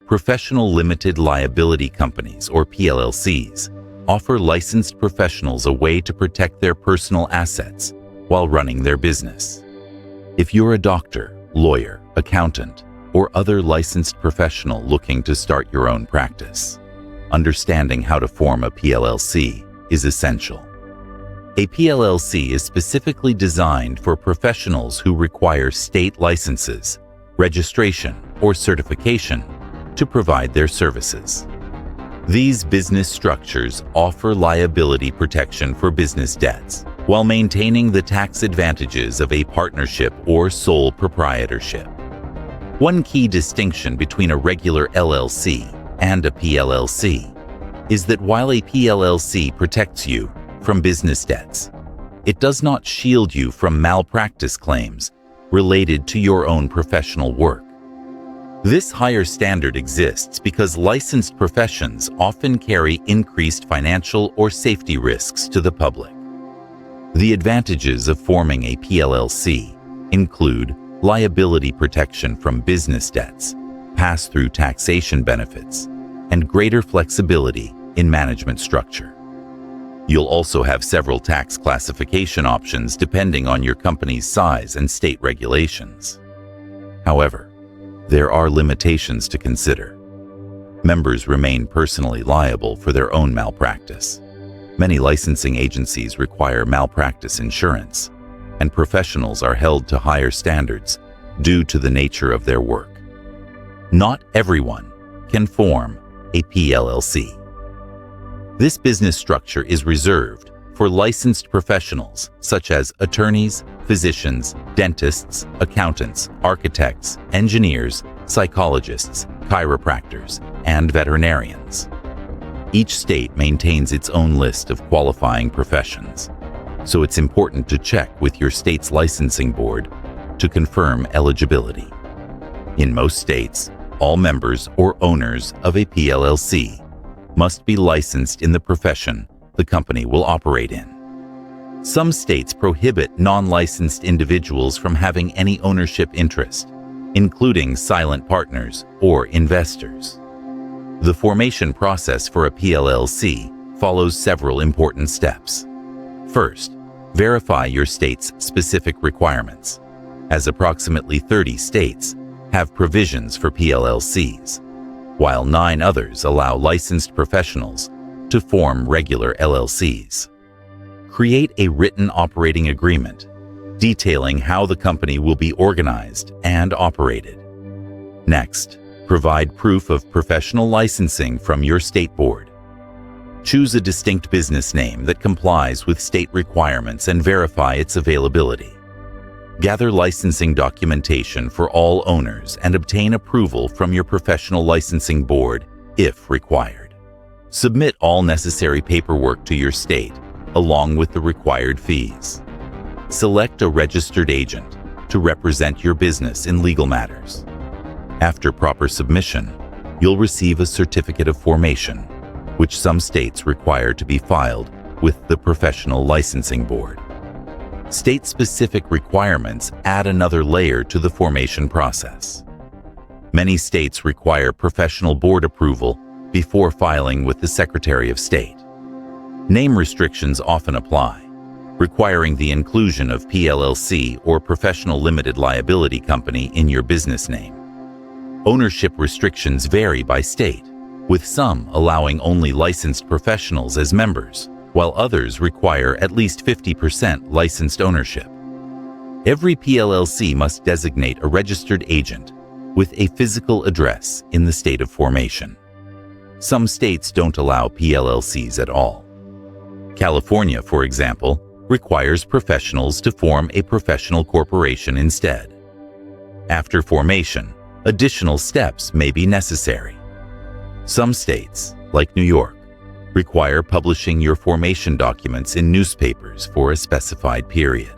Professional limited liability companies, or PLLCs, offer licensed professionals a way to protect their personal assets while running their business. If you're a doctor, lawyer, accountant, or other licensed professional looking to start your own practice, understanding how to form a PLLC is essential. A PLLC is specifically designed for professionals who require state licenses, registration, or certification to provide their services. These business structures offer liability protection for business debts while maintaining the tax advantages of a partnership or sole proprietorship. One key distinction between a regular LLC and a PLLC is that while a PLLC protects you from business debts, it does not shield you from malpractice claims related to your own professional work. This higher standard exists because licensed professions often carry increased financial or safety risks to the public. The advantages of forming a PLLC include liability protection from business debts, pass-through taxation benefits, and greater flexibility in management structure. You'll also have several tax classification options depending on your company's size and state regulations. However, there are limitations to consider. Members remain personally liable for their own malpractice. Many licensing agencies require malpractice insurance, and professionals are held to higher standards due to the nature of their work. Not everyone can form a PLLC. This business structure is reserved for licensed professionals such as attorneys, physicians, dentists, accountants, architects, engineers, psychologists, chiropractors, and veterinarians. Each state maintains its own list of qualifying professions, so it's important to check with your state's licensing board to confirm eligibility. In most states, all members or owners of a PLLC must be licensed in the profession the company will operate in. Some states prohibit non-licensed individuals from having any ownership interest, including silent partners or investors. The formation process for a PLLC follows several important steps. First, verify your state's specific requirements, as approximately 30 states have provisions for PLLCs, while 9 others allow licensed professionals to form regular LLCs. Create a written operating agreement detailing how the company will be organized and operated. Next, provide proof of professional licensing from your state board. Choose a distinct business name that complies with state requirements and verify its availability. Gather licensing documentation for all owners and obtain approval from your professional licensing board if required. Submit all necessary paperwork to your state, along with the required fees. Select a registered agent to represent your business in legal matters. After proper submission, you'll receive a certificate of formation, which some states require to be filed with the Professional Licensing Board. State-specific requirements add another layer to the formation process. Many states require professional board approval before filing with the Secretary of State. Name restrictions often apply, requiring the inclusion of PLLC or professional limited liability company in your business name. Ownership restrictions vary by state, with some allowing only licensed professionals as members, while others require at least 50% licensed ownership. Every PLLC must designate a registered agent with a physical address in the state of formation. Some states don't allow PLLCs at all. California, for example, requires professionals to form a professional corporation instead. After formation, additional steps may be necessary. Some states, like New York, require publishing your formation documents in newspapers for a specified period.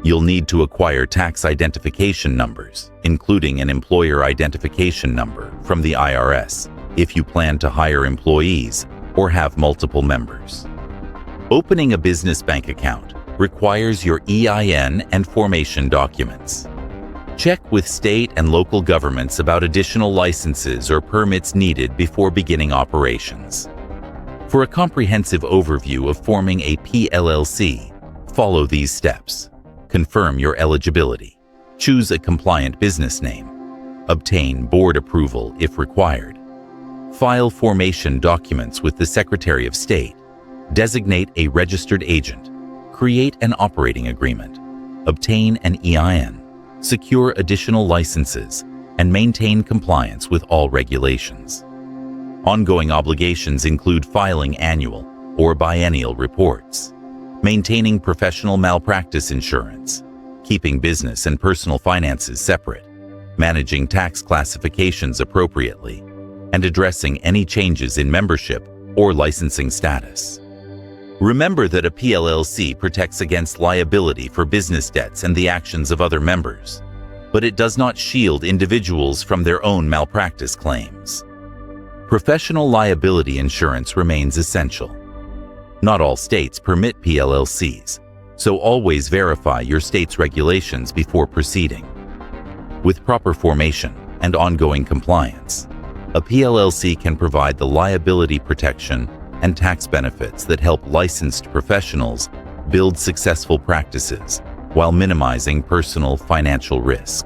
You'll need to acquire tax identification numbers, including an employer identification number from the IRS, if you plan to hire employees or have multiple members. Opening a business bank account requires your EIN and formation documents. Check with state and local governments about additional licenses or permits needed before beginning operations. For a comprehensive overview of forming a PLLC, follow these steps. Confirm your eligibility. Choose a compliant business name. Obtain board approval if required. File formation documents with the Secretary of State. Designate a registered agent. Create an operating agreement. Obtain an EIN. Secure additional licenses, and maintain compliance with all regulations. Ongoing obligations include filing annual or biennial reports, maintaining professional malpractice insurance, keeping business and personal finances separate, managing tax classifications appropriately, and addressing any changes in membership or licensing status. Remember that a PLLC protects against liability for business debts and the actions of other members, but it does not shield individuals from their own malpractice claims. Professional liability insurance remains essential. Not all states permit PLLCs, so always verify your state's regulations before proceeding. With proper formation and ongoing compliance, a PLLC can provide the liability protection and tax benefits that help licensed professionals build successful practices while minimizing personal financial risk.